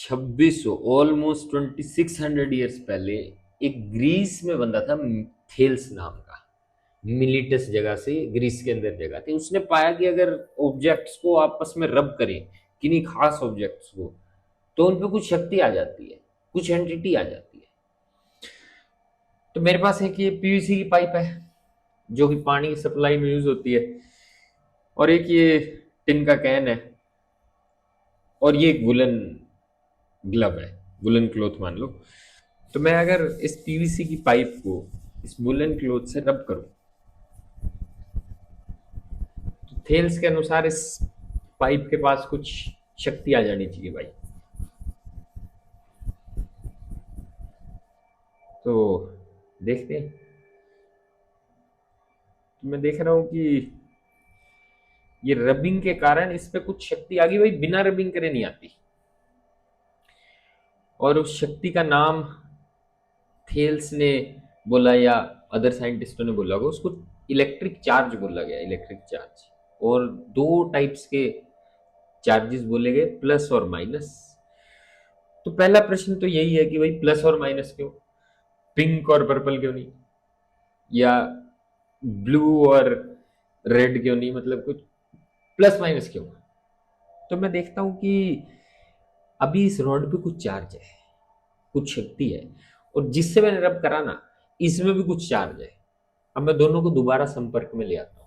2600 almost 2600 years पहले एक Greece में बंदा था, थेल्स नाम का। मिलिटस जगह से, ग्रीस के अंदर जगह थी। उसने पाया कि अगर ऑब्जेक्ट्स को आपस में रब करें, किन्हीं खास ऑब्जेक्ट्स को, तो उन पे कुछ शक्ति आ जाती है, कुछ एंटिटी आ जाती है। तो मेरे पास एक ये पीवीसी की पाइप है जो कि पानी की सप्लाई में यूज होती है, और एक ये टिन का कैन है, और ये एक वुलन ग्लव है, वुलन क्लॉथ मान लो। तो मैं अगर इस पीवीसी की पाइप को इस वुलन क्लॉथ से रब करूं, तो थेल्स के अनुसार इस पाइप के पास कुछ शक्ति आ जानी चाहिए भाई। तो देखते हैं। तो मैं देख रहा हूं कि ये रबिंग के कारण इस पे कुछ शक्ति आ गई भाई, बिना रबिंग करे नहीं आती। और उस शक्ति का नाम थेल्स ने बोला, या अदर साइंटिस्टों ने बोला होगा, उसको इलेक्ट्रिक चार्ज बोला गया, इलेक्ट्रिक चार्ज। और दो टाइप्स के चार्जेस बोले गए, प्लस और माइनस। तो पहला प्रश्न तो यही है कि भाई प्लस और माइनस क्यों, पिंक और पर्पल क्यों नहीं, या ब्लू और रेड क्यों नहीं, मतलब कुछ प्लस माइनस क्यों। तो मैं देखता हूं कि अभी इस रॉड पे कुछ चार्ज है, कुछ शक्ति है, और जिससे मैंने रब करा ना, इसमें भी कुछ चार्ज है। अब मैं दोनों को दोबारा संपर्क में ले आता हूँ,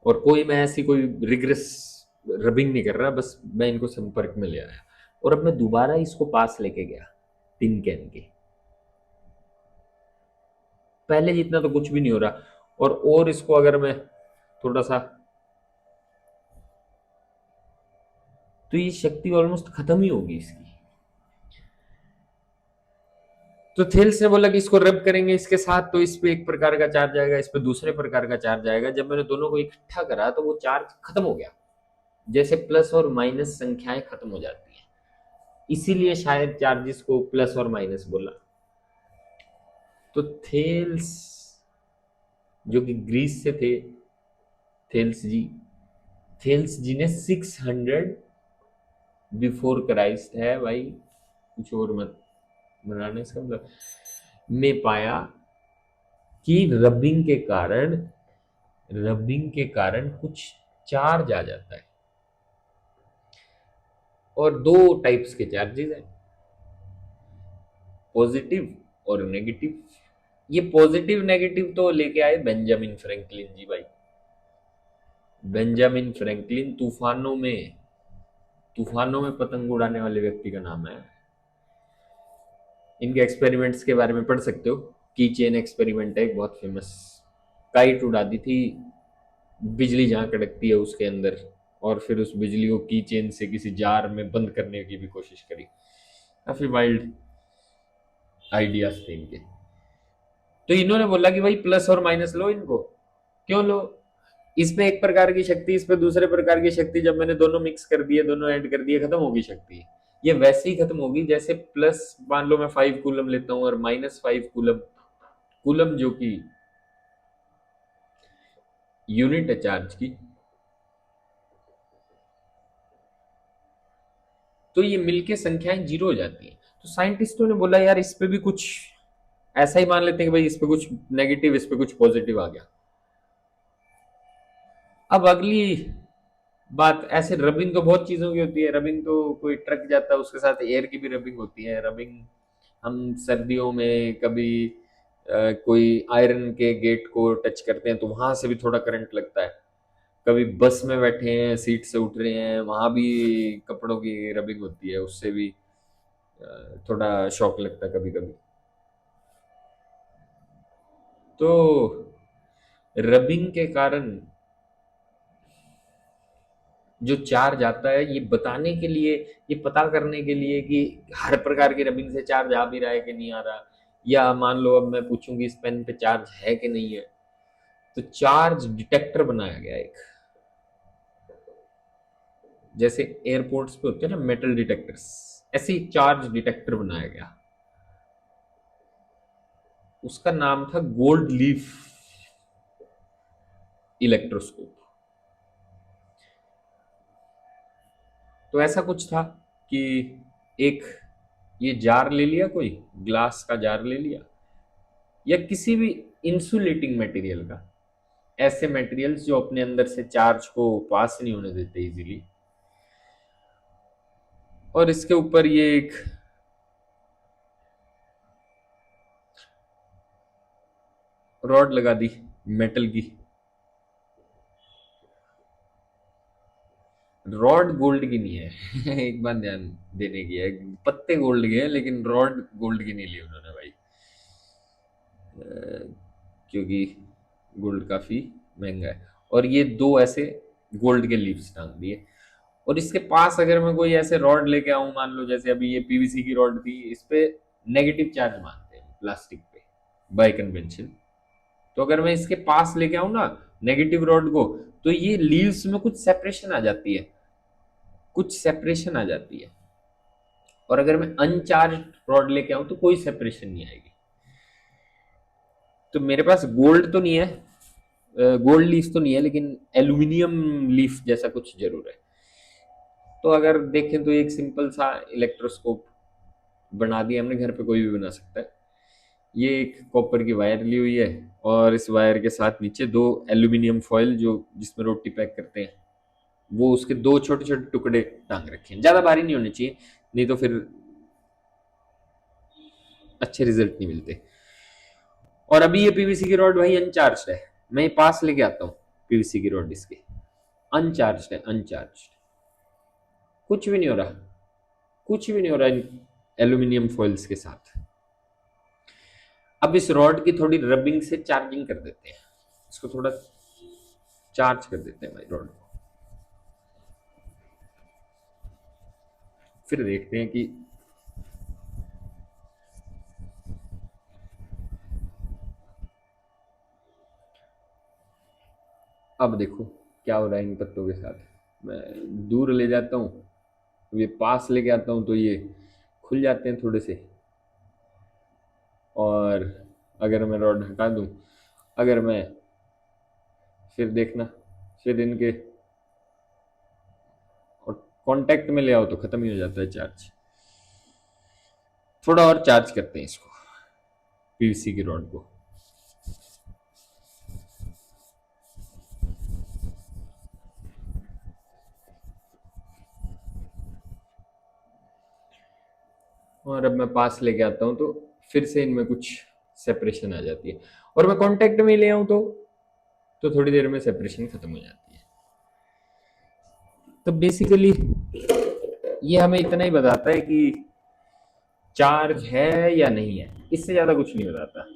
और कोई मैं ऐसी कोई रिग्रेस रबिंग नहीं कर रहा, बस मैं इनको संपर्क में ले आया, और अब मैं दोबारा इसको पास लेके गया टिन कैन के। पहले जितना तो कुछ भी नहीं हो रहा, और इसको अगर मैं थोड़ा सा, तो ये शक्ति ऑलमोस्ट खत्म ही होगी इसकी। तो थेल्स ने बोला कि इसको रब करेंगे इसके साथ, तो इस पे एक प्रकार का चार्ज आएगा, इस पे दूसरे प्रकार का चार्ज आएगा। जब मैंने दोनों को इकट्ठा करा तो वो चार्ज खत्म हो गया, जैसे प्लस और माइनस संख्याएं खत्म हो जाती हैं, इसीलिए शायद चार्जेस को प्लस और माइनस बोला। तो थेल्स जो कि ग्रीस से थे, थेल्स जी, थेल्स जी ने 600 बिफोर क्राइस्ट है भाई, कुछ और मत बनाने इसका मतलब, में पाया कि रबिंग के कारण कुछ चार्ज आ जाता है। और दो टाइप्स के चार्जेस हैं, पॉजिटिव और नेगेटिव। ये पॉजिटिव नेगेटिव तो लेके आए बेंजामिन फ्रैंकलिन जी भाई। बेंजामिन फ्रैंकलिन तूफानों में पतंग उड़ाने वाले व्यक्ति का नाम है। इनके एक्सपेरिमेंट्स के बारे में पढ़ सकते हो। की चेन एक्सपेरिमेंट है एक बहुत फेमस। काइट उड़ा दी थी, बिजली जहां कड़कती है उसके अंदर, और फिर उस बिजली को की चेन से किसी जार में बंद करने की भी कोशिश करी। काफी वाइल्ड आइडियाज थे इनके। तो इन्होंने बोला कि भाई प्लस और माइनस लो इनको। क्यों लो, इसमें एक प्रकार की शक्ति, इस पे दूसरे प्रकार की शक्ति, जब मैंने दोनों मिक्स कर दिए, दोनों ऐड कर दिए, खत्म होगी शक्ति। ये वैसे ही खत्म होगी जैसे प्लस मान लो मैं 5 कूलम लेता हूं और -5 कूलम, कूलम जो कि यूनिट है चार्ज की, तो ये मिलके संख्याएं जीरो हो जाती हैं। तो साइंटिस्टों ने बोला यार इस पे भी कुछ ऐसा ही मान लेते हैं कि भाई इस पे कुछ नेगेटिव, इस पे कुछ पॉजिटिव आ गया। अब अगली बात, ऐसे रबिंग तो बहुत चीजों की होती है। रबिंग तो कोई ट्रक जाता है उसके साथ एयर की भी रबिंग होती है। रबिंग हम सर्दियों में कभी कोई आयरन के गेट को टच करते हैं तो वहां से भी थोड़ा करंट लगता है। कभी बस में बैठे हैं, सीट से उठ रहे हैं, वहां भी कपड़ों की रबिंग होती है, उससे भी थोड़ा शॉक लगता है कभी कभी। तो रबिंग के कारण जो चार्ज आता है, ये बताने के लिए, ये पता करने के लिए कि हर प्रकार की रबिंग से चार्ज आ भी रहा है कि नहीं आ रहा, या मान लो अब मैं पूछूं कि इस पेन पे चार्ज है कि नहीं है, तो चार्ज डिटेक्टर बनाया गया एक। जैसे एयरपोर्ट्स पे होते हैं ना मेटल डिटेक्टर्स, ऐसे ही चार्ज डिटेक्टर बनाया गया। उसका नाम था गोल्ड लीफ इलेक्ट्रोस्कोप। तो ऐसा कुछ था। कि एक ये जार ले लिया, कोई ग्लास का जार ले लिया, या किसी भी इंसुलेटिंग मटेरियल का, ऐसे मटेरियल्स जो अपने अंदर से चार्ज को पास नहीं होने देते इजीली, और इसके ऊपर ये एक रॉड लगा दी मेटल की। रॉड गोल्ड की नहीं है एक बात ध्यान देने की है, पत्ते गोल्ड के हैं लेकिन रॉड गोल्ड की नहीं ली उन्होंने भाई, क्योंकि गोल्ड काफी महंगा है। और ये दो ऐसे गोल्ड के लीव्स टांग दिए, और इसके पास अगर मैं कोई ऐसे रॉड लेके आऊं, मान लो जैसे अभी ये पीवीसी की रॉड थी, इस पे नेगेटिव चार्ज मानते हैं प्लास्टिक पे बाय कन्वेंशन। तो अगर मैं इसके पास लेके आऊं ना नेगेटिव रॉड को, तो ये लीव्स में कुछ सेपरेशन आ जाती है, कुछ सेपरेशन आ जाती है। और अगर मैं अनचार्ज रॉड लेके आऊं तो कोई सेपरेशन नहीं आएगी। तो मेरे पास गोल्ड तो नहीं है, गोल्ड लीफ तो नहीं है, लेकिन एल्यूमिनियम लीफ जैसा कुछ जरूर है। तो अगर देखें तो एक सिंपल सा इलेक्ट्रोस्कोप बना दिया हमने, घर पे कोई भी बना सकता है। ये एक कॉपर की वायर ली हुई है, और इस वायर के साथ नीचे दो एल्यूमिनियम फॉइल जो जिसमें रोटी पैक करते हैं, वो उसके दो छोटे छोटे टुकड़े टांग रखे हैं। ज्यादा भारी नहीं होने चाहिए, नहीं तो फिर अच्छे रिजल्ट नहीं मिलते। और अभी ये पीवीसी की रॉड भाई अनचार्ज है, मैं ये पास लेके आता हूँ पीवीसी की रॉड, इसके अनचार्ज है, अनचार्ज, कुछ भी नहीं हो रहा, कुछ भी नहीं हो रहा इन एल्यूमिनियम फॉइल्स के साथ। अब इस रॉड की थोड़ी रबिंग से चार्जिंग कर देते हैं, इसको थोड़ा चार्ज कर देते हैं भाई रॉड को, फिर देखते हैं कि अब देखो क्या हो रहा है इन पत्तों के साथ। मैं दूर ले जाता हूँ, ये पास लेके आता हूँ तो ये खुल जाते हैं थोड़े से, और अगर मैं रॉड हटा दूँ, अगर मैं फिर देखना, फिर इनके और कांटेक्ट में ले आओ तो खत्म ही हो जाता है चार्ज। थोड़ा और चार्ज करते हैं इसको, पीवीसी की रॉड को। और अब मैं पास लेके आता हूँ तो फिर से इनमें कुछ सेपरेशन आ जाती है, और मैं कांटेक्ट में ले आऊँ तो थोड़ी देर में सेपरेशन खत्म हो जाती है। तो बेसिकली ये हमें इतना ही बताता है कि चार्ज है या नहीं है, इससे ज्यादा कुछ नहीं बताता।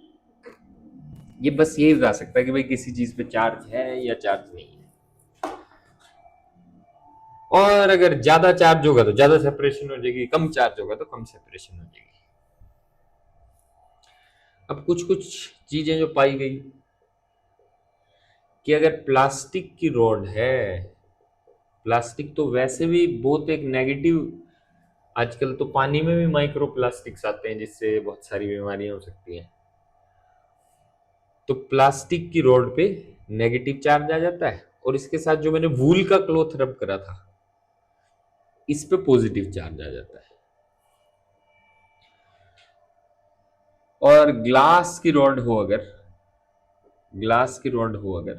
ये बस यही बता सकता है कि भाई किसी चीज पे चार्ज है या चार्ज नहीं है। और अगर ज्यादा चार्ज होगा तो ज्यादा सेपरेशन हो जाएगी, कम चार्ज होगा तो कम सेपरेशन हो जाएगी। अब कुछ कुछ चीजें जो पाई गई कि अगर प्लास्टिक की रॉड है, प्लास्टिक तो वैसे भी बहुत एक नेगेटिव, आजकल तो पानी में भी माइक्रो प्लास्टिक्स आते हैं जिससे बहुत सारी बीमारियां हो सकती हैं। तो प्लास्टिक की रॉड पे नेगेटिव चार्ज आ जाता है, और इसके साथ जो मैंने वूल का क्लॉथ रब करा था इस पे पॉजिटिव चार्ज आ जाता है। और ग्लास की रॉड हो अगर, ग्लास की रॉड हो अगर,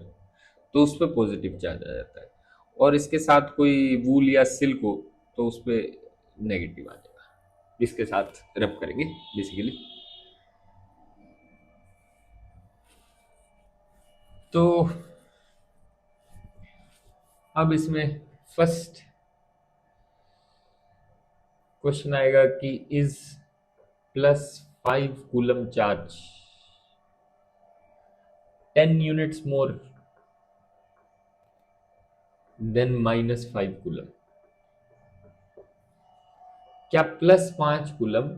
तो उस पर पॉजिटिव चार्ज आ जाता है, और इसके साथ कोई वूल या सिल्क हो तो उस पर नेगेटिव आ जाएगा, जिसके साथ रब करेंगे बेसिकली। तो अब इसमें फर्स्ट क्वेश्चन आएगा कि is +5 coulomb charge 10 units more than -5 coulomb? क्या +5 कूलम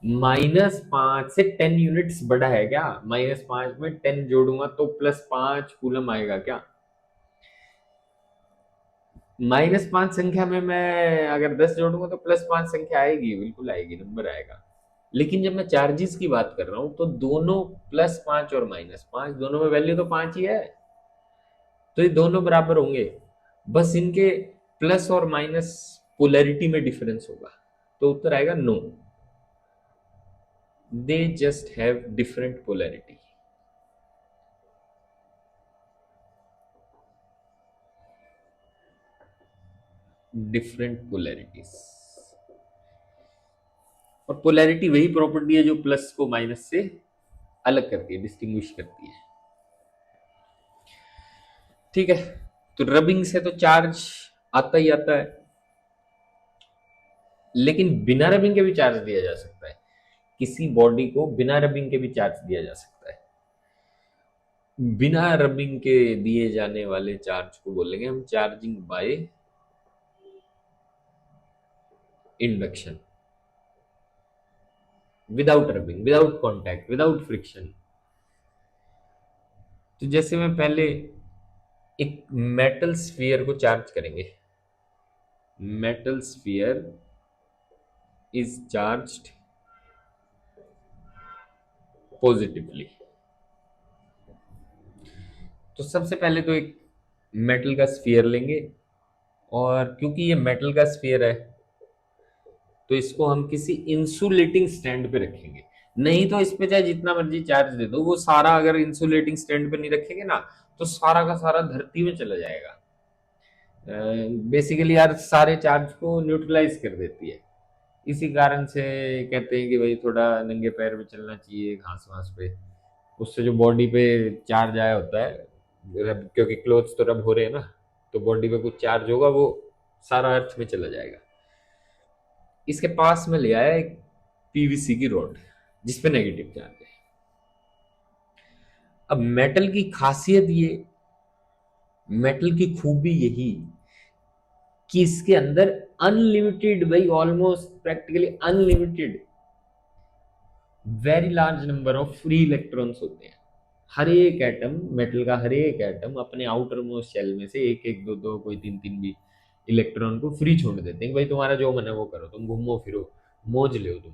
-5 से 10 यूनिट्स बड़ा है क्या? -5 में 10 जोड़ूंगा तो +5 कूलम आएगा क्या? -5 संख्या में मैं अगर 10 जोड़ूंगा तो +5 संख्या आएगी, बिल्कुल आएगी, नंबर आएगा। लेकिन जब मैं चार्जेस की बात कर रहा हूं तो दोनों +5 और -5 दोनों में वैल्यू तो 5 ही है, तो ये दोनों बराबर होंगे। बस इनके प्लस और माइनस पोलैरिटी में डिफरेंस होगा? तो उत्तर आएगा no, they just have different polarity. Different polarities. और पोलैरिटी वही प्रॉपर्टी है जो प्लस को माइनस से अलग करती है, डिस्टिंग्विश करती है। ठीक है, तो रबिंग से तो चार्ज आता ही आता है, लेकिन बिना रबिंग के भी चार्ज दिया जा सकता है। किसी बॉडी को बिना रबिंग के भी चार्ज दिया जा सकता है। बिना रबिंग के दिए जाने वाले चार्ज को बोलेंगे हम charging by induction, without rubbing, without contact, without friction. तो जैसे मैं पहले एक मेटल स्फीयर को चार्ज करेंगे, metal sphere is charged positively. तो सबसे पहले तो एक मेटल का स्फीयर लेंगे, और क्योंकि ये मेटल का स्फीयर है तो इसको हम किसी इंसुलेटिंग स्टैंड पे रखेंगे। नहीं तो इस पे चाहे जितना मर्जी चार्ज दे दो, वो सारा अगर इंसुलेटिंग स्टैंड पे नहीं रखेंगे ना तो सारा का सारा धरती में चला जाएगा। बेसिकली यार सारे चार्ज को न्यूट्रलाइज कर देती है। इसी कारण से कहते हैं कि भाई थोड़ा नंगे पैर पे चलना चाहिए घास वास पे, उससे जो बॉडी पे चार्ज आया होता है, क्योंकि क्लोथ्स तो रब हो रहे हैं ना, तो बॉडी पे कुछ चार्ज होगा वो सारा अर्थ में चला जाएगा। इसके पास में ले आया एक पीवीसी की रॉड जिसपे नेगेटिव चार्ज है। अब मेटल की खासियत ये, मेटल की खूबी यही कि इसके अंदर अनलिमिटेड, भाई almost practically unlimited very large number of free electrons होते हैं। हर एक एटम, मेटल का हर एक एटम अपने आउटर मोस्ट शेल में से एक एक, दो दो, कोई तीन तीन भी इलेक्ट्रॉन को फ्री छोड़ देते हैं। भाई तुम्हारा जो मन है वो करो, तुम घूमो फिरो, मौज लो तुम।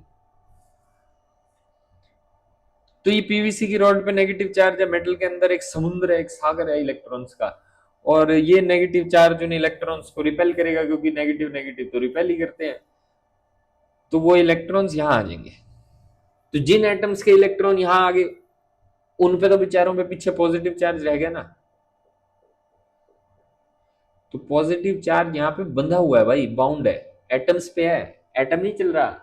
तो ये पीवीसी की रॉड पे नेगेटिव चार्ज है, मेटल के अंदर एक समुद्र है, एक सागर है इलेक्ट्रॉन्स का, और ये नेगेटिव चार्ज उन इलेक्ट्रॉन्स को रिपेल करेगा, क्योंकि नेगेटिव नेगेटिव तो रिपेल ही करते हैं। तो वो इलेक्ट्रॉन्स यहां आ जाएंगे। तो जिन एटम्स के इलेक्ट्रॉन यहां आ गए उन पे तो बेचारों पे पीछे पॉजिटिव चार्ज रह गया ना। तो पॉजिटिव चार्ज यहाँ पे बंधा हुआ है भाई, बाउंड है, एटम्स पे है, एटम नहीं चल रहा,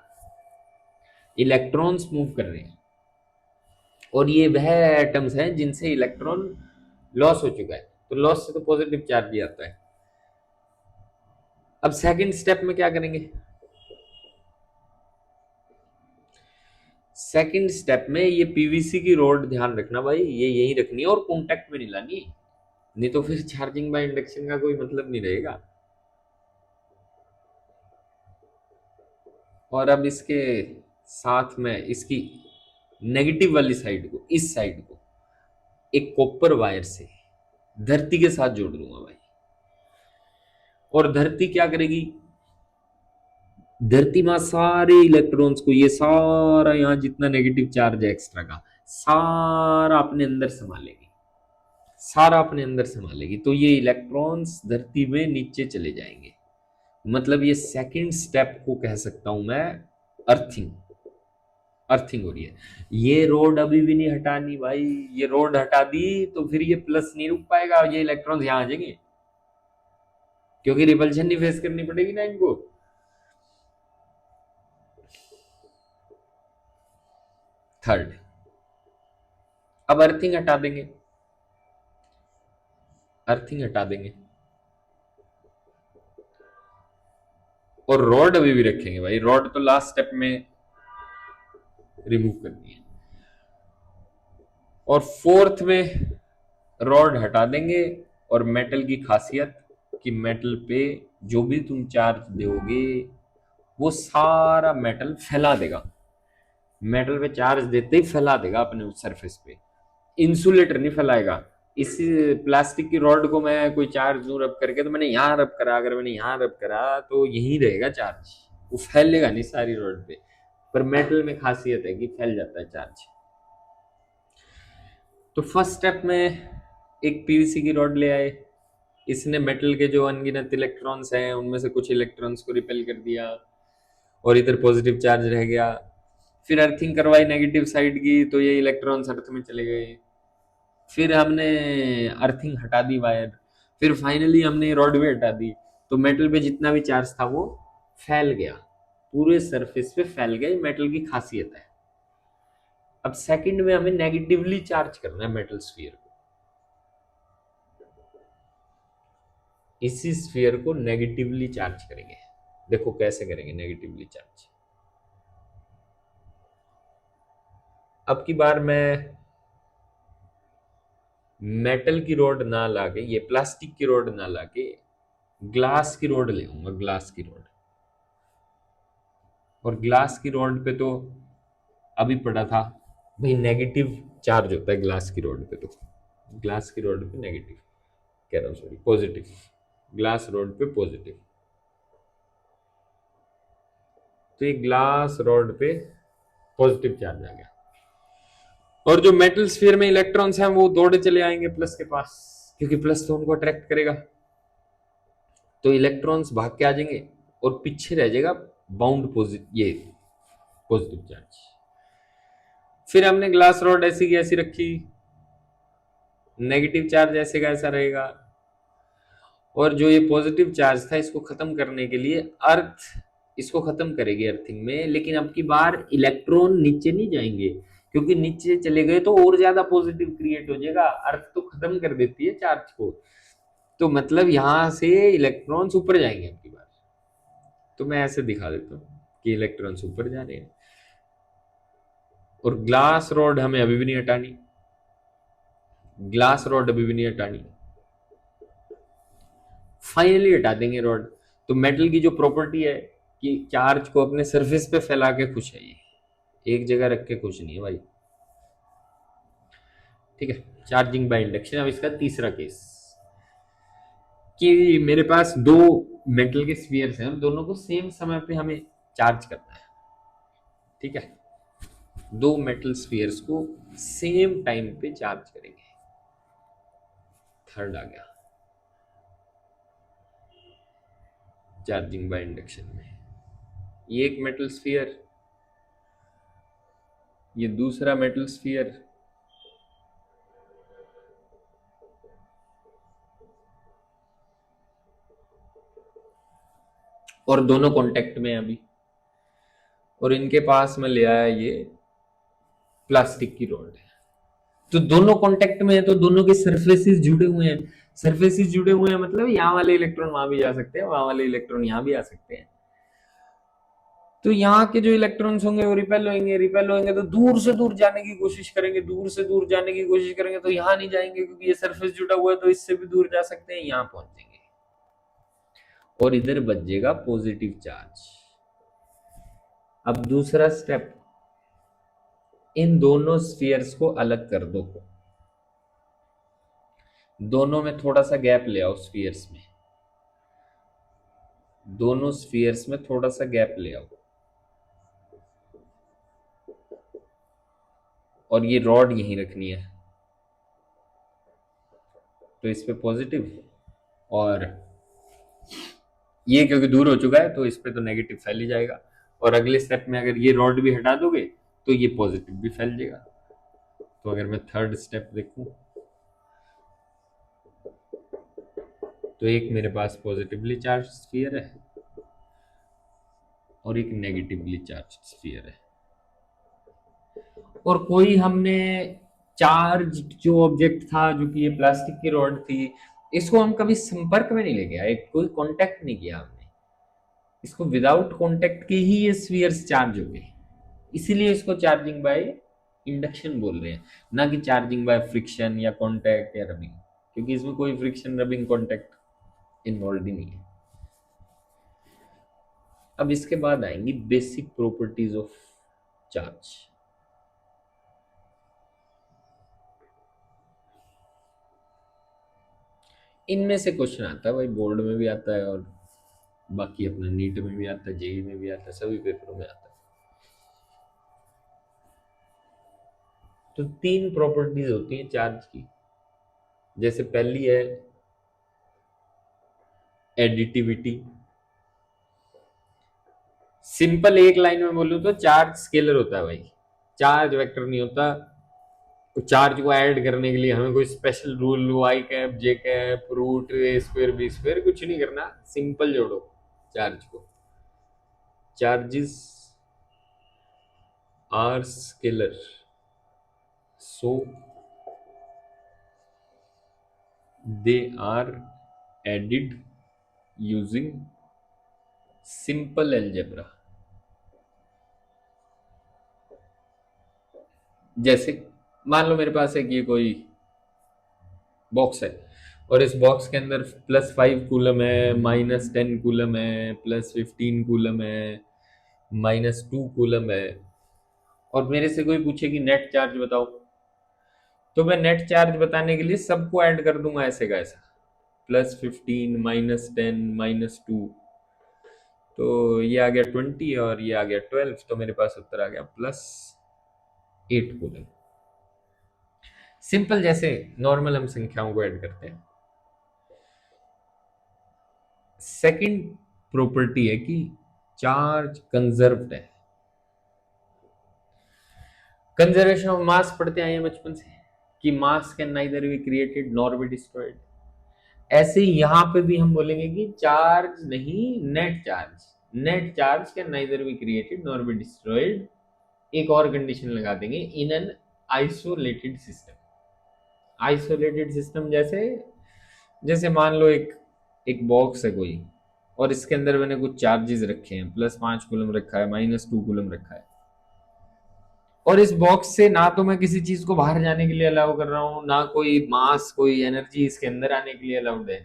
इलेक्ट्रॉन्स मूव कर रहे हैं। और ये वह एटम्स हैं जिनसे इलेक्ट्रॉन लॉस हो चुका है, तो लॉस से तो पॉजिटिव चार्ज भी आता है। अब सेकंड स्टेप में क्या करेंगे? सेकंड स्टेप में ये पीवीसी की रॉड ध्यान रखना भाई, ये यही रखनी है और कॉन्टेक्ट में नहीं लानी, नहीं तो फिर चार्जिंग बाय इंडक्शन का कोई मतलब नहीं रहेगा। और अब इसके साथ में इसकी नेगेटिव वाली साइड को, इस साइड को एक कॉपर वायर से धरती के साथ जोड़ दूंगा भाई। और धरती क्या करेगी? धरती में सारे इलेक्ट्रॉन्स को, ये सारा यहाँ जितना नेगेटिव चार्ज है एक्स्ट्रा का, सारा अपने अंदर संभालेगी, सारा अपने अंदर संभालेगी। तो ये इलेक्ट्रॉन्स धरती में नीचे चले जाएंगे। मतलब ये सेकंड स्टेप को कह सकता हूं मैं अर्थिंग। अर्थिंग हो रही है। ये रोड अभी भी नहीं हटानी भाई, ये रोड हटा दी तो फिर ये प्लस नहीं रुक पाएगा, ये इलेक्ट्रॉन्स यहां आ जाएंगे, क्योंकि रिपल्शन नहीं फेस करनी पड़ेगी ना इनको। थर्ड, अब अर्थिंग हटा देंगे, अर्थिंग हटा देंगे और रॉड अभी भी रखेंगे भाई। रॉड तो लास्ट स्टेप में रिमूव करनी है। और फोर्थ में रॉड हटा देंगे, और मेटल की खासियत कि मेटल पे जो भी तुम चार्ज दोगे वो सारा मेटल फैला देगा, मेटल पे चार्ज देते ही फैला देगा अपने उस सरफेस पे, इंसुलेटर नहीं फैलाएगा। इस प्लास्टिक की रॉड को मैं कोई चार्ज दूं रब करके, तो मैंने यहाँ रब करा, अगर मैंने यहाँ रब करा तो यही रहेगा चार्ज, वो फैलेगा नहीं सारी रॉड पे। पर मेटल में खासियत है कि फैल जाता है चार्ज। तो फर्स्ट स्टेप में एक पीवीसी की रॉड ले आए, इसने मेटल के जो अनगिनत इलेक्ट्रॉन्स हैं उनमें से कुछ इलेक्ट्रॉन्स को रिपेल कर दिया और इधर पॉजिटिव चार्ज रह गया। फिर अर्थिंग करवाई नेगेटिव साइड की, तो ये इलेक्ट्रॉन्स अर्थ में चले गए। फिर हमने अर्थिंग हटा दी वायर, फिर फाइनली हमने रॉड भी हटा दी, तो मेटल पे जितना भी चार्ज था वो फैल गया, पूरे सरफेस पे फैल गया। मेटल की खासियत है। अब सेकंड में हमें नेगेटिवली चार्ज करना है मेटल स्फीयर को। इसी स्फीयर को नेगेटिवली चार्ज करेंगे। देखो कैसे करेंगे नेगेटिवली चार्ज। अब की बार मैं मेटल की रॉड ना लाके, ये प्लास्टिक की रॉड ना लाके ग्लास की रॉड ले आऊंगा, ग्लास की रॉड। और ग्लास की रॉड पे तो अभी पढ़ा था भाई नेगेटिव चार्ज होता है ग्लास की रॉड पे, तो ग्लास की रॉड पे नेगेटिव कह रहा हूँ, सॉरी पॉजिटिव, ग्लास रॉड पे पॉजिटिव। तो ये ग्लास रॉड पे पॉजिटिव चार्ज आ गया, और जो मेटल स्फीयर में इलेक्ट्रॉन्स हैं वो दौड़े चले आएंगे प्लस के पास, क्योंकि प्लस तो उनको अट्रैक्ट करेगा। तो इलेक्ट्रॉन्स भाग के आ जाएंगे और पीछे रह जाएगा बाउंड ये पॉजिटिव चार्ज। फिर हमने ग्लास रॉड ऐसी की ऐसी रखी, नेगेटिव चार्ज ऐसे का ऐसा रहेगा। और जो ये पॉजिटिव चार्ज था इसको खत्म करने के लिए अर्थ इसको खत्म करेगी अर्थिंग में, लेकिन अब की बार इलेक्ट्रॉन नीचे नहीं जाएंगे, क्योंकि नीचे चले गए तो और ज्यादा पॉजिटिव क्रिएट हो जाएगा। अर्थ तो खत्म कर देती है चार्ज को, तो मतलब यहां से इलेक्ट्रॉन्स ऊपर जाएंगे अब की बार। तो मैं ऐसे दिखा देता हूँ कि इलेक्ट्रॉन्स ऊपर जा रहे हैं। और ग्लास रॉड हमें अभी भी नहीं हटानी, ग्लास रॉड अभी भी नहीं हटानी, फाइनली हटा देंगे रॉड। तो मेटल की जो प्रॉपर्टी है कि चार्ज को अपने सरफेस पे फैला के खुश है, ये एक जगह रख के खुश नहीं है भाई। ठीक है, चार्जिंग बाय इंडक्शन। अब इसका तीसरा केस कि मेरे पास दो मेटल के स्फीयर्स हैं, दोनों को सेम समय पे हमें चार्ज करना है। ठीक है, दो मेटल स्फीयर्स को सेम टाइम पे चार्ज करेंगे। थर्ड आ गया चार्जिंग बाय इंडक्शन में। ये एक मेटल स्फीयर, ये दूसरा मेटल स्फीयर, और दोनों कांटेक्ट में अभी। और इनके पास में ले आया ये प्लास्टिक की रॉड है, तो दोनों कांटेक्ट में है, तो दोनों के सरफेसेस जुड़े हुए हैं। सरफेसेस जुड़े हुए हैं मतलब यहाँ वाले इलेक्ट्रॉन वहां भी जा सकते हैं, वहां वाले इलेक्ट्रॉन यहाँ भी आ सकते हैं। तो यहाँ के जो इलेक्ट्रॉन्स होंगे वो रिपेल होंगे, रिपेल होंगे तो दूर से दूर जाने की कोशिश करेंगे, दूर से दूर जाने की कोशिश करेंगे, तो यहाँ नहीं जाएंगे क्योंकि ये सरफेस जुड़ा हुआ है, तो इससे भी दूर जा सकते हैं, यहाँ पहुंच जाएंगे और इधर बच जाएगा पॉजिटिव चार्ज। अब दूसरा स्टेप, इन दोनों स्फीयर्स को अलग कर दो, दोनों में थोड़ा सा गैप ले आओ स्फीयर्स में, दोनों स्फीयर्स में थोड़ा सा गैप ले आओ। और ये रॉड यहीं रखनी है, तो इस पे पॉजिटिव, और ये क्योंकि दूर हो चुका है तो इस पे तो नेगेटिव फैल ही जाएगा। और अगले स्टेप में अगर ये रॉड भी हटा दोगे तो ये पॉजिटिव भी फैल जाएगा। तो अगर मैं थर्ड स्टेप देखूं तो एक मेरे पास पॉजिटिवली चार्ज स्फीयर है और एक नेगेटिवली चार्ज स्फीयर है। और कोई हमने चार्ज जो ऑब्जेक्ट था, जो कि ये प्लास्टिक की रॉड थी, इसको हम कभी संपर्क में नहीं लेके आए, कोई कांटेक्ट नहीं किया हमने इसको, विदाउट कांटेक्ट के ही ये स्फीयर्स चार्ज हो गए। इसीलिए इसको चार्जिंग बाय इंडक्शन बोल रहे हैं, ना कि चार्जिंग बाय फ्रिक्शन या कांटेक्ट या रबिंग, क्योंकि इसमें कोई फ्रिक्शन रबिंग कांटेक्ट इन्वॉल्व ही नहीं है। अब इसके बाद आएंगी बेसिक प्रॉपर्टीज ऑफ चार्ज। इनमें से क्वेश्चन आता है भाई, बोर्ड में भी आता है और बाकी अपना नीट में भी आता है, जेई में भी आता है, सभी पेपरों में आता है। तो तीन प्रॉपर्टीज होती हैं चार्ज की। जैसे पहली है एडिटिविटी। सिंपल एक लाइन में बोलूं तो चार्ज स्केलर होता है भाई, चार्ज वेक्टर नहीं होता। तो चार्ज को ऐड करने के लिए हमें कोई special rule, Y cap J cap root A square B square कुछ नहीं करना, सिंपल जोड़ो चार्ज को। Charges are scalar, so they are added using simple algebra. जैसे मान लो मेरे पास एक ये कोई बॉक्स है और इस बॉक्स के अंदर +5 कूलम है, -10 कूलम है, +15 कूलम है, -2 कूलम है, और मेरे से कोई पूछे कि नेट चार्ज बताओ, तो मैं नेट चार्ज बताने के लिए सबको ऐड कर दूंगा ऐसे का ऐसा, +15 -10 -2, तो ये आ गया 20 और ये आ गया 12, तो मेरे पास उत्तर आ गया +8 कूलम। सिंपल, जैसे नॉर्मल हम संख्याओं को ऐड करते हैं। सेकंड प्रॉपर्टी है कि चार्ज कंजर्व्ड है। कंजर्वेशन ऑफ मास पढ़ते आए हैं बचपन से कि मास can neither be created nor be destroyed. ऐसे ही यहां पे भी हम बोलेंगे कि चार्ज नहीं, net charge, net charge can neither be created nor be destroyed. एक और कंडीशन लगा देंगे, in an isolated system. Isolated system जैसे जैसे मान लो एक एक बॉक्स है कोई, और इसके अंदर मैंने कुछ चार्जेस रखे हैं, +5 कूलम रखा है, -2 कूलम रखा है, और इस बॉक्स से ना तो मैं किसी चीज को बाहर जाने के लिए अलाउ कर रहा हूँ, ना कोई मास कोई एनर्जी इसके अंदर आने के लिए अलाउड है।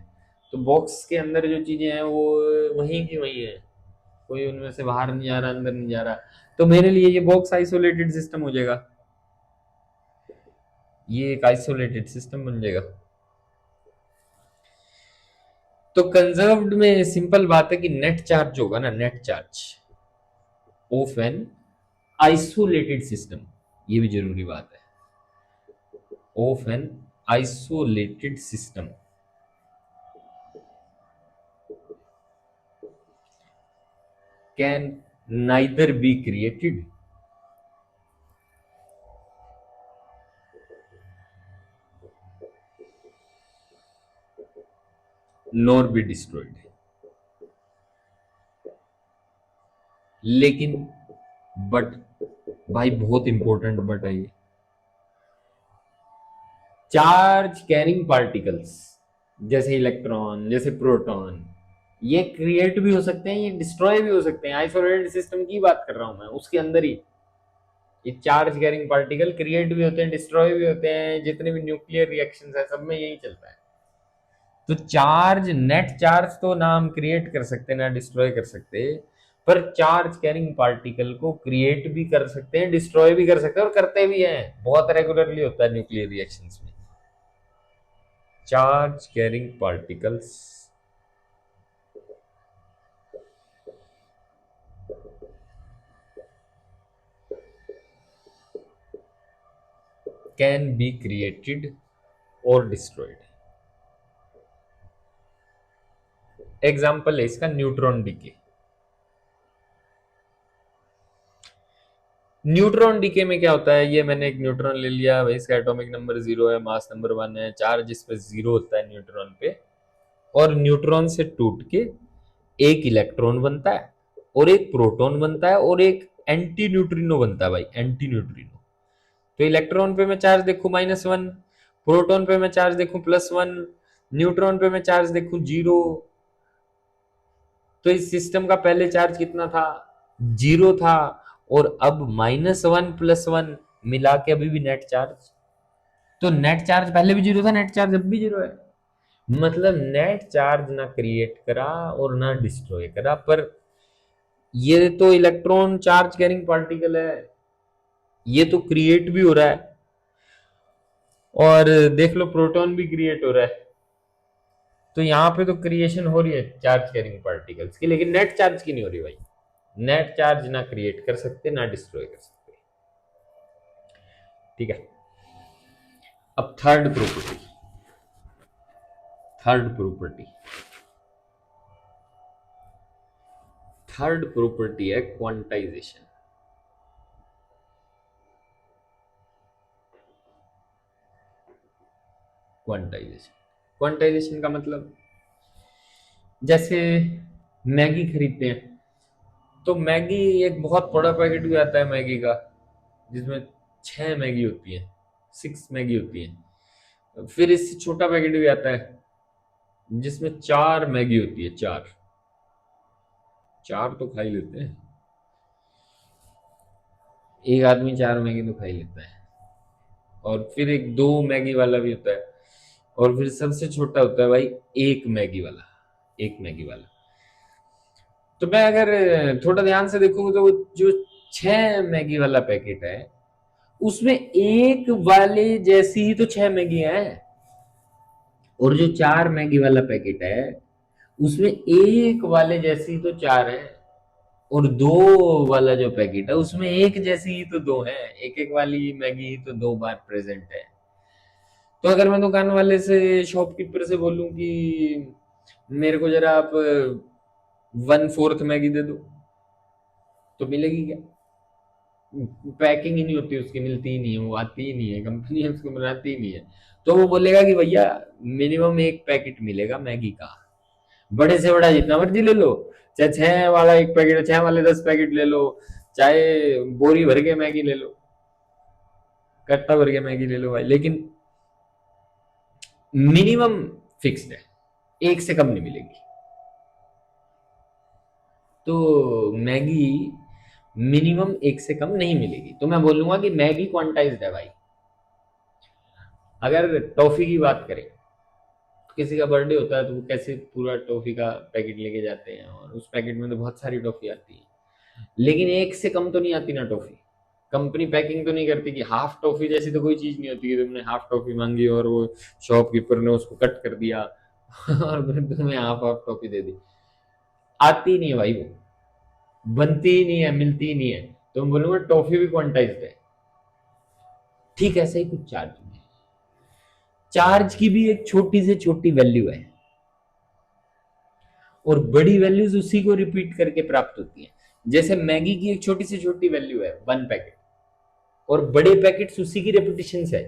तो बॉक्स के अंदर जो चीजें हैं वो वहीं की वहीं है, कोई उनमें से बाहर नहीं जा रहा, अंदर नहीं जा रहा। तो मेरे लिए ये बॉक्स आइसोलेटेड सिस्टम हो जाएगा, ये एक आइसोलेटेड सिस्टम बन जाएगा। तो कंजर्व्ड में सिंपल बात है कि नेट चार्ज होगा ना, net charge of an isolated system, ये भी जरूरी बात है, of an isolated system can neither be created nor be destroyed. लेकिन बट, भाई बहुत इंपॉर्टेंट बट है ये, चार्ज कैरिंग पार्टिकल्स जैसे इलेक्ट्रॉन, जैसे प्रोटॉन, ये क्रिएट भी हो सकते हैं, ये डिस्ट्रॉय भी हो सकते हैं। आइसोलेटेड सिस्टम की बात कर रहा हूं मैं, उसके अंदर ही ये चार्ज कैरिंग पार्टिकल क्रिएट भी होते हैं, डिस्ट्रॉय भी होते हैं। जितने भी न्यूक्लियर रिएक्शंस है सब में यही चलता है। तो चार्ज, नेट चार्ज तो ना हम क्रिएट कर सकते ना डिस्ट्रॉय कर सकते, पर चार्ज कैरिंग पार्टिकल को क्रिएट भी कर सकते हैं, डिस्ट्रॉय भी कर सकते हैं, और करते भी हैं, बहुत रेगुलरली होता है न्यूक्लियर रिएक्शंस में। Charge carrying particles can be created और डिस्ट्रॉयड। एग्जाम्पल है इसका न्यूट्रॉन डीके। न्यूट्रॉन डीके में क्या होता है, ये मैंने एक न्यूट्रॉन ले लिया भाई, इसका एटॉमिक नंबर 0 है, मास नंबर 1 है, चार्ज इस पे 0 होता है न्यूट्रॉन पे, और न्यूट्रॉन से टूट के एक इलेक्ट्रॉन बनता है और एक प्रोटॉन बनता है और एक एंटी न्यूट्रिनो बनता है भाई, एंटी न्यूट्रिनो। तो इलेक्ट्रॉन पे मैं चार्ज देखूं -1, प्रोटॉन पे मैं चार्ज देखूं +1, न्यूट्रॉन पे मैं चार्ज देखूं 0। तो इस सिस्टम का पहले चार्ज कितना था, 0 था, और अब -1 + 1 मिला के अभी भी नेट चार्ज। तो नेट चार्ज पहले भी 0 था, नेट चार्ज अब भी 0 है। मतलब नेट चार्ज ना क्रिएट करा और ना डिस्ट्रॉय करा, पर ये तो इलेक्ट्रॉन चार्ज कैरिंग पार्टिकल है, ये तो क्रिएट भी हो रहा है, और देख लो प्रोटॉन भी क्रिएट हो रहा है। तो यहां पे तो क्रिएशन हो रही है चार्ज कैरिंग पार्टिकल्स की, लेकिन नेट चार्ज की नहीं हो रही भाई। नेट चार्ज ना क्रिएट कर सकते ना डिस्ट्रॉय कर सकते। ठीक है, अब third property, third property third property है क्वांटाइजेशन। क्वांटाइजेशन क्वांटाइजेशन का मतलब, जैसे मैगी खरीदते हैं, तो मैगी एक बहुत बड़ा पैकेट भी आता है मैगी का, जिसमें 6 मैगी होती है, 6 मैगी होती है। फिर इससे छोटा पैकेट भी आता है जिसमें 4 मैगी होती है, चार। चार तो खा ही लेते हैं, एक आदमी 4 मैगी तो खा ही लेता है। और फिर एक 2 मैगी वाला भी होता है, और फिर सबसे छोटा होता है भाई 1 मैगी वाला। 1 मैगी वाला, तो मैं अगर थोड़ा ध्यान से देखूंगा तो वो जो 6 मैगी वाला पैकेट है, उसमें एक वाले जैसी ही तो 6 मैगी है। और जो 4 मैगी वाला पैकेट है, उसमें एक वाले जैसी तो 4 है। और 2 वाला जो पैकेट है, उसमें एक जैसी ही तो 2 है। एक एक वाली मैगी ही तो 2 बार प्रेजेंट है। तो अगर मैं दुकान वाले से, शॉपकीपर से बोलूं कि मेरे को जरा आप 1/4 मैगी दे दो, तो मिलेगी क्या? पैकिंग ही नहीं होती उसकी, मिलती ही नहीं है, वो आती ही नहीं है, कंपनी उसको बनाती ही नहीं है। तो वो बोलेगा कि भैया मिनिमम एक पैकेट मिलेगा मैगी का, बड़े से बड़ा जितना मर्जी ले लो। चाहे 6 वाला एक पैकेट, 6 वाले 10 पैकेट ले लो, चाहे बोरी भर के मैगी ले लो, कट्टा भर के मैगी ले लो भाई, लेकिन मिनिमम फिक्स्ड है, एक से कम नहीं मिलेगी। तो मैगी मिनिमम एक से कम नहीं मिलेगी, तो मैं बोलूंगा कि मैगी क्वांटाइज्ड है भाई। अगर टॉफी की बात करें, किसी का बर्थडे होता है तो वो कैसे पूरा टॉफी का पैकेट लेके जाते हैं, और उस पैकेट में तो बहुत सारी टॉफी आती है, लेकिन एक से कम तो नहीं आती ना टॉफी। कंपनी पैकिंग तो नहीं करती कि हाफ टॉफी जैसी तो कोई चीज नहीं होती कि तुमने हाफ टॉफी मांगी और वो शॉपकीपर ने उसको कट कर दिया और फिर तुम्हें हाफ हाफ टॉफी दे दी। आती नहीं है भाई, वो बनती ही नहीं है, मिलती ही नहीं है। तो मैं बोलूंगा टॉफी भी क्वांटाइज्ड है। ठीक ऐसे ही कुछ चार्ज में, चार्ज की भी एक छोटी से छोटी वैल्यू है, और बड़ी वैल्यूज उसी को रिपीट करके प्राप्त होती है। जैसे मैगी की एक छोटी से छोटी वैल्यू है 1 पैकेट, और बड़े पैकेट्स उसी की रेपिटेशन है।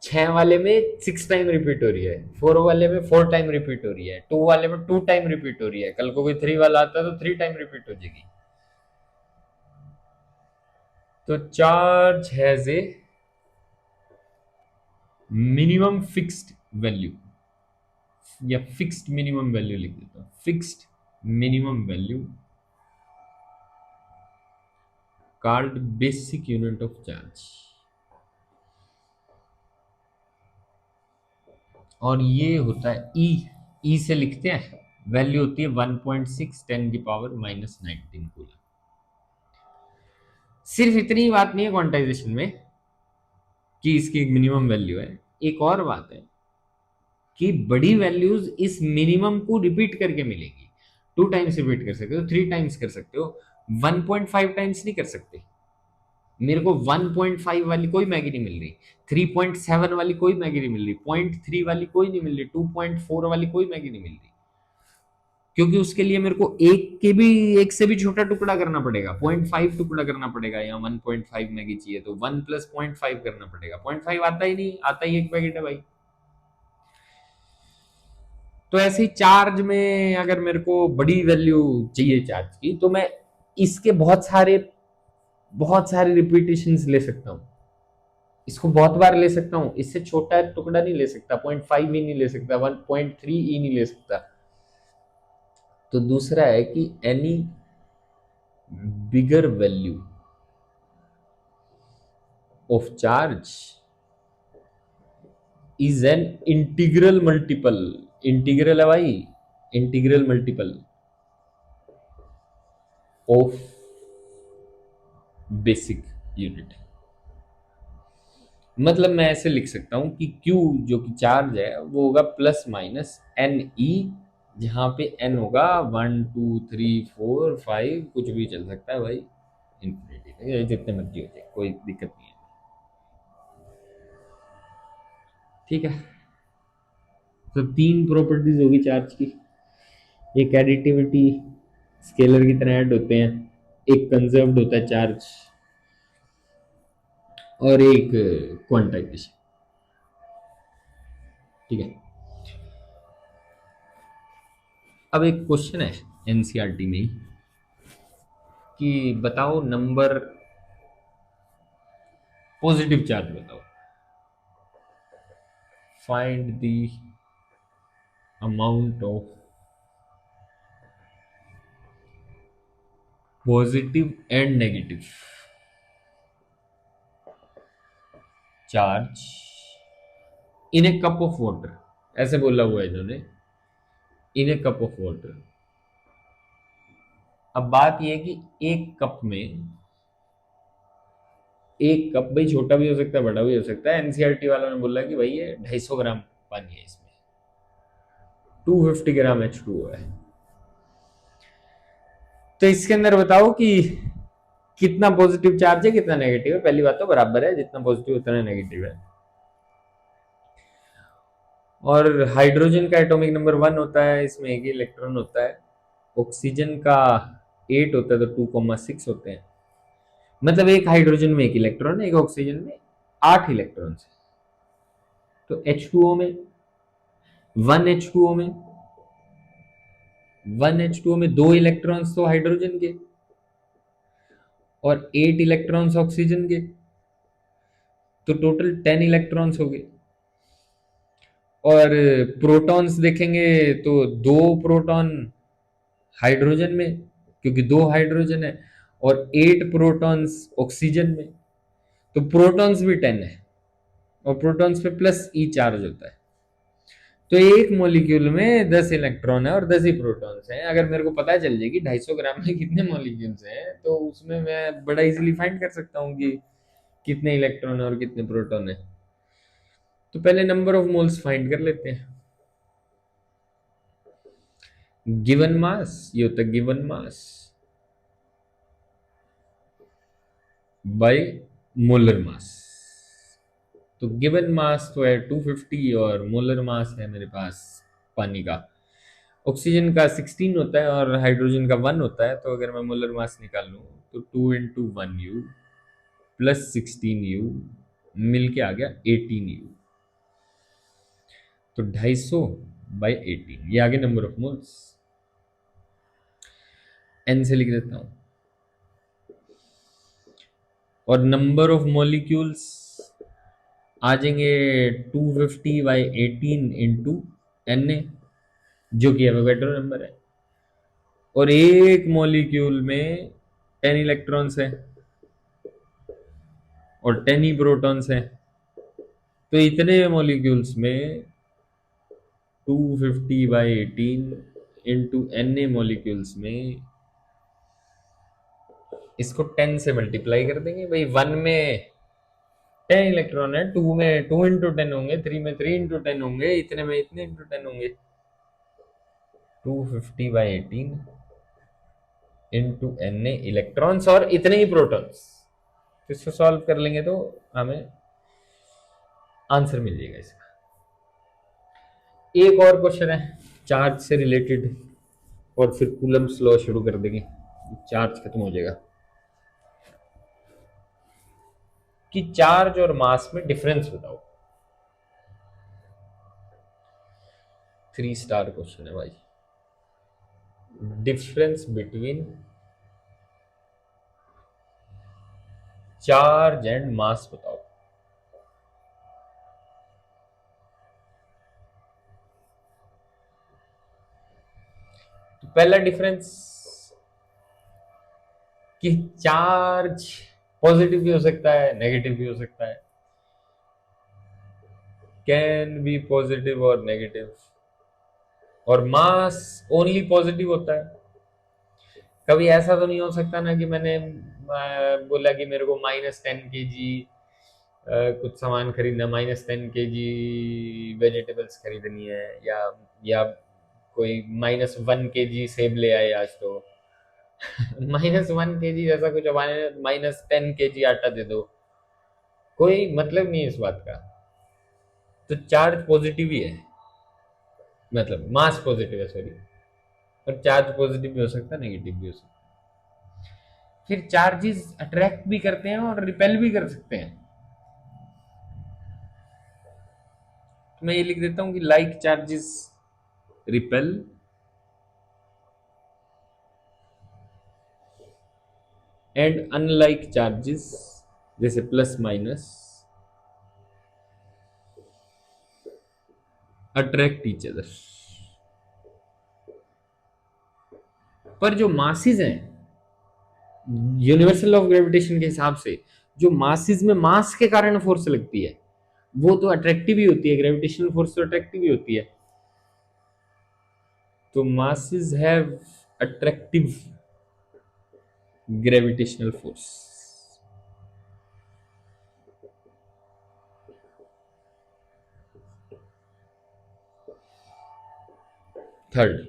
6 वाले में 6 टाइम रिपीट हो रही है, 4 वाले में 4 टाइम रिपीट हो रही है, 2 वाले में 2 टाइम रिपीट हो रही है, कल को कोई 3 वाला आता है तो 3 टाइम रिपीट हो जाएगी। तो charge has a minimum fixed value, या फिक्स्ड मिनिमम वैल्यू लिख देता हूं, fixed minimum value called basic unit of charge. और ये होता है ई से लिखते हैं, वैल्यू होती है 1.6 10⁻⁻19 कूलम। सिर्फ इतनी बात नहीं है क्वांटाइजेशन में कि इसकी एक मिनिमम वैल्यू है, एक और बात है कि बड़ी वैल्यूज इस मिनिमम को रिपीट करके मिलेगी। 2 टाइम्स रिपीट कर सकते हो, 3 टाइम्स कर सकते हो, 1.5 टाइम्स नहीं कर सकते। मेरे को 1.5 वाली कोई मैगी नहीं मिल रही, 3.7 वाली कोई मैगी नहीं मिल रही, 0.3 वाली कोई नहीं मिल रही, 2.4 वाली कोई मैगी नहीं मिल रही, क्योंकि उसके लिए मेरे को एक से भी छोटा टुकड़ा करना पड़ेगा, 0.5 टुकड़ा करना पड़ेगा, या 1.5 मैगी चाहिए तो 1 + 0.5 करना पड़ेगा। 0.5 आता ही नहीं, आता ही एक पैकेट है भाई। तो ऐसे ही चार्ज में अगर मेरे को बड़ी वैल्यू चाहिए चार्ज की, तो मैं इसके बहुत सारे रिपीटेशन ले सकता हूँ, इसको बहुत बार ले सकता हूँ, इससे छोटा टुकड़ा नहीं ले सकता, 0.5 ही नहीं ले सकता, 1.3 ही नहीं ले सकता। तो दूसरा है कि any bigger value of charge is an integral multiple. Integral है भाई, integral multiple of basic unit. मतलब मैं ऐसे लिख सकता हूं कि Q जो कि चार्ज है वो होगा ±NE, जहां पे N होगा 1 2 3 4 5, कुछ भी चल सकता है भाई, इंफिनिटी जितने मर्जी हो जाए, कोई दिक्कत नहीं है। ठीक है, तो 3 प्रॉपर्टीज होगी चार्ज की, एक एडिटिविटी, स्केलर की तरह ऐड होते हैं, एक कंजर्व्ड होता है चार्ज और एक क्वांटाइजेशन। ठीक है, अब एक क्वेश्चन है एनसीईआरटी में ही कि बताओ नंबर पॉजिटिव चार्ज बताओ, find the amount of positive and negative charge in A cup of water, ऐसे बोला हुआ है इन्होंने, इन ए कप ऑफ वाटर। अब बात यह है कि एक कप में, एक कप भाई छोटा भी हो सकता है बड़ा भी हो सकता है, एनसीईआरटी वालों ने बोला कि भाई ये 250 ग्राम पानी है, इसमें 250 ग्राम H2O है। तो इसके अंदर बताओ कि कितना पॉजिटिव चार्ज है कितना नेगेटिव है। पहली बात तो बराबर है, जितना पॉजिटिव उतना नेगेटिव है। और हाइड्रोजन का एटॉमिक नंबर 1 होता है, इसमें एक ही इलेक्ट्रॉन होता है। ऑक्सीजन का 8 होता है, तो 2,6 होते हैं। मतलब एक हाइड्रोजन में एक इलेक्ट्रॉन है, एक ऑक्सीजन में 8 इलेक्ट्रॉन है। तो H2O में 1 H2O में 2 इलेक्ट्रॉन्स तो हाइड्रोजन के और 8 इलेक्ट्रॉन्स ऑक्सीजन के, तो टोटल 10 इलेक्ट्रॉन्स हो गए। और प्रोटॉन्स देखेंगे तो 2 प्रोटॉन हाइड्रोजन में, क्योंकि 2 हाइड्रोजन है, और 8 प्रोटॉन्स ऑक्सीजन में, तो प्रोटॉन्स भी 10 है और प्रोटॉन्स पे प्लस ई चार्ज होता है। तो एक मॉलिक्यूल में 10 इलेक्ट्रॉन है और 10 ही प्रोटॉन्स हैं। अगर मेरे को पता चल जाए कि 250 ग्राम में कितने मॉलिक्यूल्स हैं, तो उसमें मैं बड़ा इजीली फाइंड कर सकता हूँ कि कितने इलेक्ट्रॉन है और कितने प्रोटॉन है। तो पहले नंबर ऑफ मोल्स फाइंड कर लेते हैं। गिवन मास, ये होता है given mass by molar mass. तो गिवन मास तो है 250 और मोलर मास है मेरे पास पानी का, ऑक्सीजन का 16 होता है और हाइड्रोजन का 1 होता है। तो अगर मैं मोलर मास निकाल लूँ तो 2 इंटू 1U प्लस 16U मिल के आ गया 18U। तो 250 बाई 18, ये आगे नंबर ऑफ मोल्स। एन से लिख देता हूं, और नंबर ऑफ मॉलिक्यूल्स आ जाएंगे 250 बाई 18 इंटू Na, जो कि एवोगैड्रो नंबर है। और एक मॉलिक्यूल में 10 इलेक्ट्रॉन्स है और 10 ही प्रोटॉन्स हैं। तो इतने मॉलिक्यूल्स में 250 बाई 18 इंटू Na मॉलिक्यूल्स में इसको 10 से मल्टीप्लाई कर देंगे। भाई 1 में 10 इलेक्ट्रॉन है, 2 में 2 इंटू 10 होंगे, 3 में 3 इंटू 10 होंगे, इतने में इतने इंटू 10 होंगे। 250 बाई 18 इंटू Na इलेक्ट्रॉन्स और इतने ही प्रोटॉन्स। तो इसको सॉल्व कर लेंगे तो हमें आंसर मिल जाएगा इसका। एक और क्वेश्चन है चार्ज से रिलेटेड, और फिर कूलम्स लॉ शुरू कर देंगे, चार्ज खत्म हो जाएगा। कि चार्ज और मास में डिफरेंस बताओ। 3 स्टार क्वेश्चन है भाई। Difference between charge and mass बताओ। तो पहला डिफरेंस कि चार्ज पॉजिटिव भी हो सकता है नेगेटिव भी हो सकता है, कैन बी पॉजिटिव और नेगेटिव। और मास ओनली पॉजिटिव होता है। कभी ऐसा तो नहीं हो सकता ना कि मैंने बोला कि मेरे को -10 kg कुछ सामान खरीदना, -10 kg वेजिटेबल्स खरीदनी है, या कोई -1 kg सेब ले आए आज, तो -1 kg जैसा कुछ, हमारे -10 kg आटा दे दो, कोई मतलब नहीं है इस बात का। तो चार्ज पॉजिटिव ही है, मतलब मास पॉजिटिव है, सॉरी। और चार्ज पॉजिटिव भी हो सकता है, नेगेटिव भी हो सकता है। फिर चार्जेस अट्रैक्ट भी करते हैं और रिपेल भी कर सकते हैं। तो मैं ये लिख देता हूं कि like charges repel and unlike charges, जैसे plus minus, attract each other. पर जो मासेस हैं, यूनिवर्सल ऑफ ग्रेविटेशन के हिसाब से जो मासेस में मास के कारण फोर्स लगती है, वो तो अट्रैक्टिव ही होती है, ग्रेविटेशनल फोर्स तो अट्रैक्टिव ही होती है। तो masses have attractive gravitational force. Third,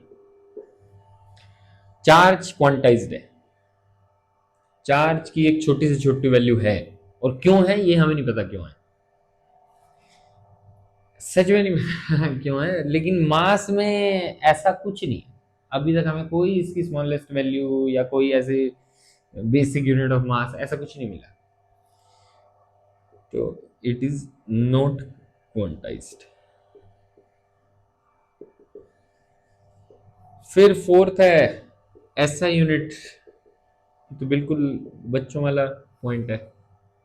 charge quantized है। चार्ज की एक छोटी से छोटी वैल्यू है, और क्यों है ये हमें नहीं पता क्यों है, सच में नहीं पता क्यों है, लेकिन मास में ऐसा कुछ नहीं है। अभी तक हमें कोई इसकी स्मॉलेस्ट वैल्यू या कोई ऐसे बेसिक यूनिट ऑफ मास ऐसा कुछ नहीं मिला। तो इट इज नॉट क्वांटाइज्ड। फिर फोर्थ है ऐसा यूनिट, तो बिल्कुल बच्चों वाला पॉइंट है।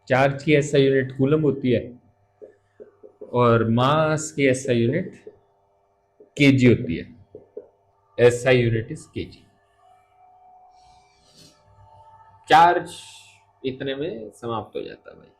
चार्ज की ऐसा यूनिट कूलम होती है, और मास की ऐसा यूनिट केजी होती है। ऐसा यूनिट इज केजी। चार्ज इतने में समाप्त हो जाता है भाई।